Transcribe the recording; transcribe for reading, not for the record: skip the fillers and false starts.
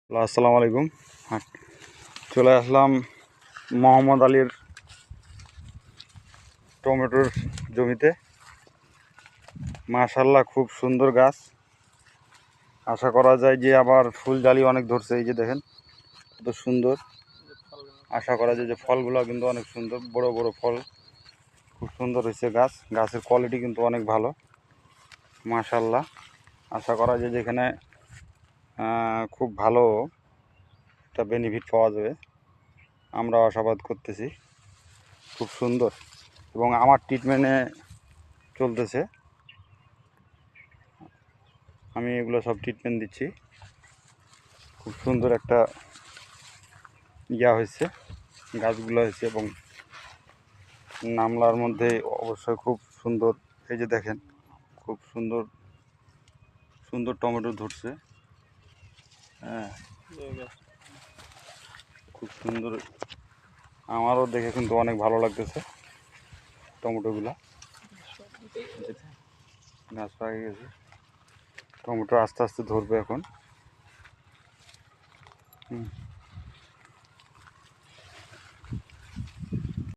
আসসালামু আলাইকুম। হ্যাঁ, চলে আসলাম মোহাম্মদ আলীর টমেটোর জমিতে। মাশাআল্লাহ, খুব সুন্দর গাছ। আশা করা যায় যে আবার ফুল জালি অনেক ধরছে। এই যে দেখেন কত সুন্দর। আশা করা যায় যে ফলগুলো কিন্তু অনেক সুন্দর, বড় বড় ফল, খুব সুন্দর হয়েছে গাছের কোয়ালিটি কিন্তু অনেক ভালো। মাশাআল্লাহ, আশা করা যায় যে এখানে খুব ভালো একটা বেনিফিট পাওয়া যাবে। আমরা আশাবাদ করতেছি, খুব সুন্দর। এবং আমার ট্রিটমেন্টে চলতেছে, আমি এগুলো সব ট্রিটমেন্ট দিচ্ছি। খুব সুন্দর একটা হয়েছে, গাছগুলো হয়েছে এবং নামলার মধ্যে অবশ্যই খুব সুন্দর। এই যে দেখেন খুব সুন্দর সুন্দর টমেটো ধরছে। হ্যাঁ, খুব সুন্দর। আমারও দেখে কিন্তু অনেক ভালো লাগতেছে টমেটোগুলা। গাছ পাকে গেছে, টমেটো আস্তে আস্তে ধরবে এখন।